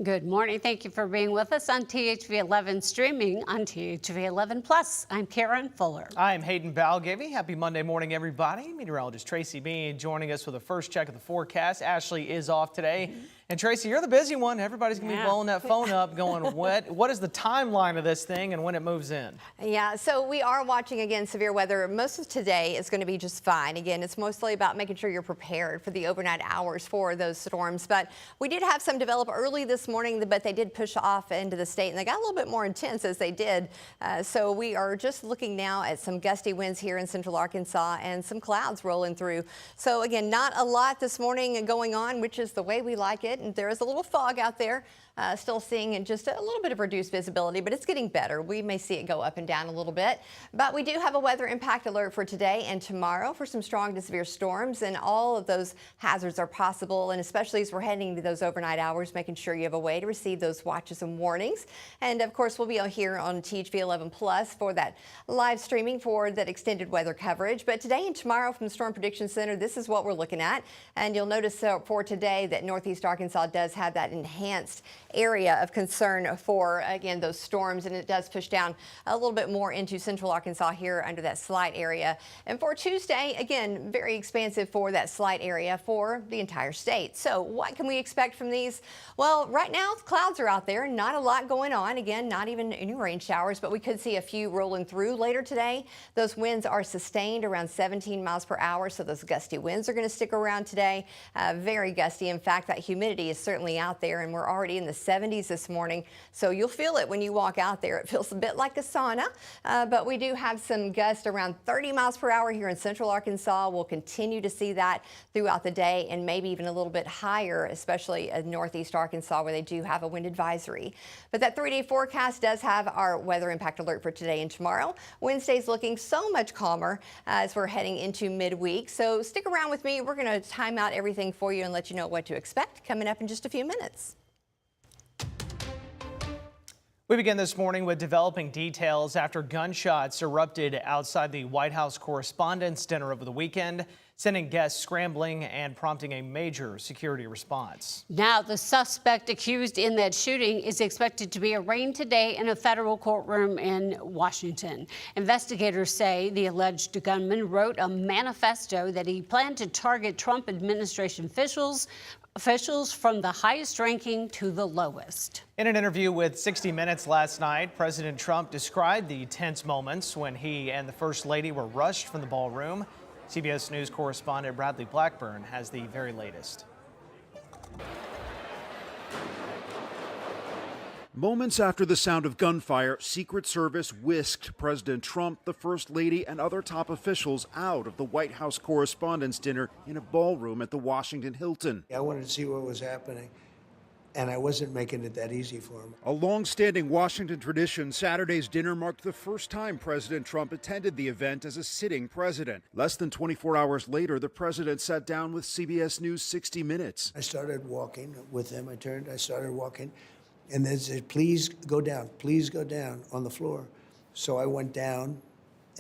Good morning. Thank you for being with us on THV 11 streaming on THV 11 Plus. I'm Karen Fuller. I'm Hayden Balgavy. Happy Monday morning, everybody. Meteorologist Tracy Bean joining us with a first check of the forecast. Ashley is off today. And Tracy, you're the busy one. Everybody's going to be blowing that phone up going, what is the timeline of this thing and when it moves in? Yeah, so we are watching, again, severe weather. Most of today is going to be just fine. Again, it's mostly about making sure you're prepared for the overnight hours for those storms. But we did have some develop early this morning, but they did push off into the state, and they got a little bit more intense as they did. So we are just looking now at some gusty winds here in central Arkansas and some clouds rolling through. So again, not a lot this morning going on, which is the way we like it. And there is a little fog out there. Still seeing just a little bit of reduced visibility, but it's getting better. We may see it go up and down a little bit, but we do have a weather impact alert for today and tomorrow for some strong to severe storms, and all of those hazards are possible, and especially as we're heading into those overnight hours, making sure you have a way to receive those watches and warnings. And of course, we'll be out here on THV 11 Plus for that live streaming for that extended weather coverage. But today and tomorrow from the Storm Prediction Center, this is what we're looking at. And you'll notice for today that Northeast Arkansas does have that enhanced area of concern for, again, those storms, and it does push down a little bit more into central Arkansas here under that slight area. And for Tuesday, again, very expansive for that slight area for the entire state. So what can we expect from these? Well, right now clouds are out there, not a lot going on. Again, not even any rain showers, but we could see a few rolling through later today. Those winds are sustained around 17 miles per hour, so those gusty winds are going to stick around today. Very gusty. In fact, that humidity is certainly out there, and we're already in the 70s this morning, so you'll feel it when you walk out there. It feels a bit like a sauna, but we do have some gusts around 30 miles per hour here in central Arkansas. We'll continue to see that throughout the day, and maybe even a little bit higher, especially in northeast Arkansas where they do have a wind advisory. But that 3-day forecast does have our weather impact alert for today and tomorrow. Wednesday's looking so much calmer as we're heading into midweek, so stick around with me. We're going to time out everything for you and let you know what to expect coming up in just a few minutes. We begin this morning with developing details after gunshots erupted outside the White House Correspondents' Dinner over the weekend, sending guests scrambling and prompting a major security response. Now, the suspect accused in that shooting is expected to be arraigned today in a federal courtroom in Washington. Investigators say the alleged gunman wrote a manifesto that he planned to target Trump administration officials from the highest ranking to the lowest. In an interview with 60 Minutes last night, President Trump described the tense moments when he and the First Lady were rushed from the ballroom. CBS News correspondent Bradley Blackburn has the very latest. Moments after the sound of gunfire, Secret Service whisked President Trump, the First Lady, and other top officials out of the White House Correspondents' Dinner in a ballroom at the Washington Hilton. I wanted to see what was happening, and I wasn't making it that easy for him. A long-standing Washington tradition, Saturday's dinner marked the first time President Trump attended the event as a sitting president. Less than 24 hours later, the president sat down with CBS News 60 Minutes. I started walking with him. I started walking. And they said, please go down on the floor. So I went down,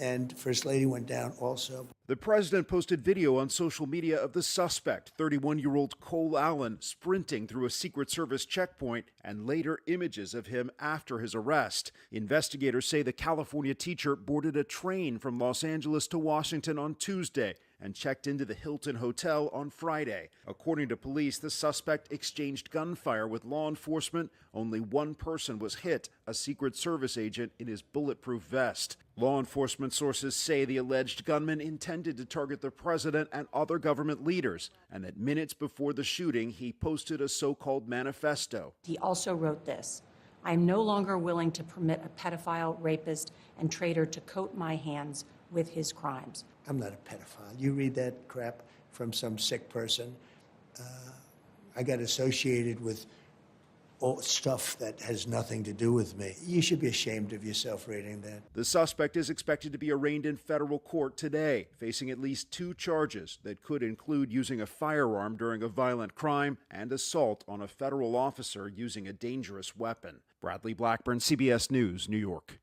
and First Lady went down also. The president posted video on social media of the suspect, 31-year-old Cole Allen, sprinting through a Secret Service checkpoint, and later images of him after his arrest. Investigators say the California teacher boarded a train from Los Angeles to Washington on Tuesday and checked into the Hilton Hotel on Friday. According to police, the suspect exchanged gunfire with law enforcement. Only one person was hit, a Secret Service agent in his bulletproof vest. Law enforcement sources say the alleged gunman intended to target the president and other government leaders, and that minutes before the shooting, he posted a so-called manifesto. He also wrote this: "I am no longer willing to permit a pedophile, rapist, and traitor to coat my hands with his crimes." I'm not a pedophile. You read that crap from some sick person. I got associated with all stuff that has nothing to do with me. You should be ashamed of yourself reading that. The suspect is expected to be arraigned in federal court today, facing at least 2 charges that could include using a firearm during a violent crime and assault on a federal officer using a dangerous weapon. Bradley Blackburn, CBS News, New York.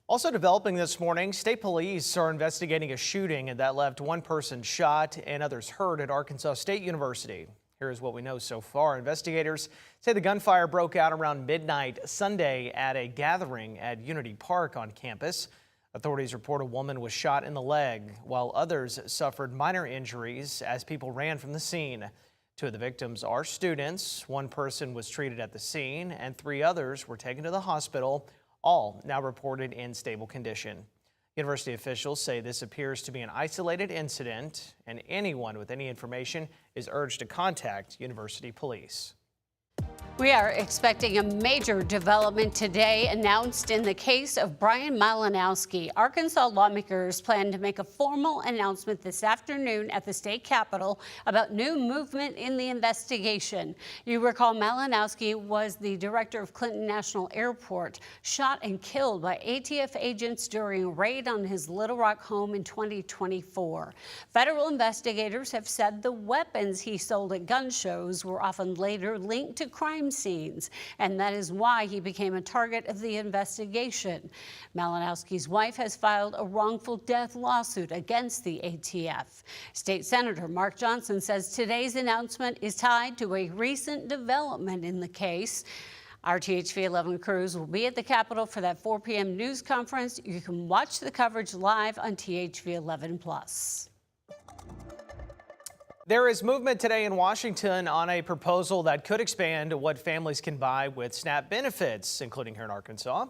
Also developing this morning, state police are investigating a shooting that left one person shot and others hurt at Arkansas State University. Here's what we know so far. Investigators say the gunfire broke out around midnight Sunday at a gathering at Unity Park on campus. Authorities report a woman was shot in the leg, while others suffered minor injuries as people ran from the scene. 2 of the victims are students. 1 person was treated at the scene, and 3 others were taken to the hospital, all now reported in stable condition. University officials say this appears to be an isolated incident, and anyone with any information is urged to contact university police. We are expecting a major development today announced in the case of Brian Malinowski. Arkansas lawmakers plan to make a formal announcement this afternoon at the state capitol about new movement in the investigation. You recall Malinowski was the director of Clinton National Airport, shot and killed by ATF agents during a raid on his Little Rock home in 2024. Federal investigators have said the weapons he sold at gun shows were often later linked to crime scenes, and that is why he became a target of the investigation. Malinowski's wife has filed a wrongful death lawsuit against the ATF. State Senator Mark Johnson says today's announcement is tied to a recent development in the case. Our THV 11 crews will be at the Capitol for that 4 p.m. news conference. You can watch the coverage live on THV 11+. There is movement today in Washington on a proposal that could expand what families can buy with SNAP benefits, including here in Arkansas.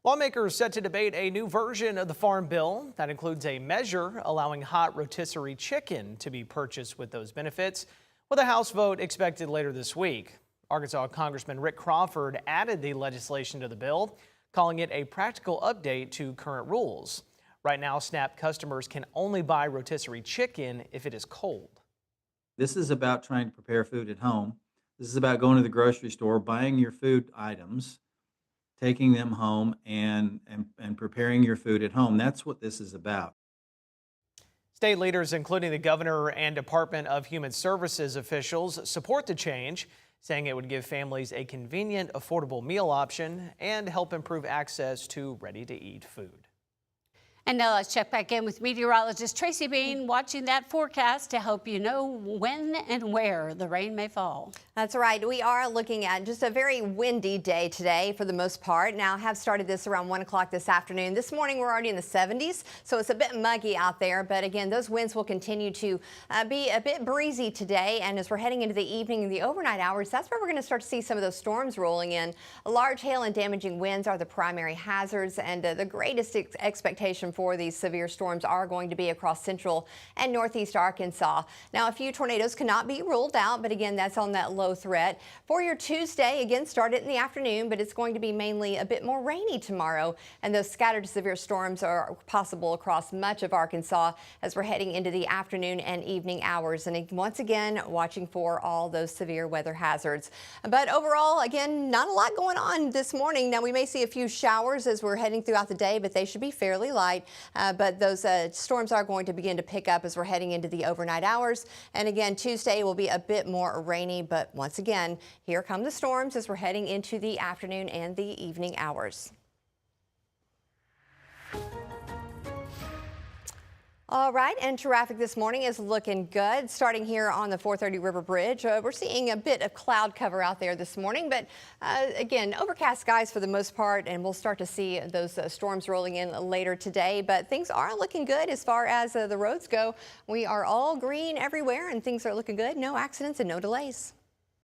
Lawmakers set to debate a new version of the Farm Bill that includes a measure allowing hot rotisserie chicken to be purchased with those benefits, with a House vote expected later this week. Arkansas Congressman Rick Crawford added the legislation to the bill, calling it a practical update to current rules. Right now, SNAP customers can only buy rotisserie chicken if it is cold. This is about trying to prepare food at home. This is about going to the grocery store, buying your food items, taking them home, and preparing your food at home. That's what this is about. State leaders, including the governor and Department of Human Services officials, support the change, saying it would give families a convenient, affordable meal option and help improve access to ready-to-eat food. And now let's check back in with meteorologist Tracy Bean, watching that forecast to help you know when and where the rain may fall. That's right. We are looking at just a very windy day today for the most part. Now, I have started this around 1 o'clock this afternoon. This morning, we're already in the 70s, so it's a bit muggy out there. But again, those winds will continue to be a bit breezy today. And as we're heading into the evening and the overnight hours, that's where we're going to start to see some of those storms rolling in. Large hail and damaging winds are the primary hazards, and the greatest expectation for these severe storms are going to be across central and northeast Arkansas. Now, a few tornadoes cannot be ruled out, but again, that's on that low threat. For your Tuesday, again, start it in the afternoon, but it's going to be mainly a bit more rainy tomorrow, and those scattered severe storms are possible across much of Arkansas as we're heading into the afternoon and evening hours. And once again, watching for all those severe weather hazards. But overall, again, not a lot going on this morning. Now, we may see a few showers as we're heading throughout the day, but they should be fairly light. But those storms are going to begin to pick up as we're heading into the overnight hours. And again, Tuesday will be a bit more rainy, but once again, here come the storms as we're heading into the afternoon and the evening hours. All right, and traffic this morning is looking good. Starting here on the 430 River Bridge, we're seeing a bit of cloud cover out there this morning, but again, overcast skies for the most part, and we'll start to see those storms rolling in later today. But things are looking good as far as the roads go. We are all green everywhere, and things are looking good. No accidents and no delays.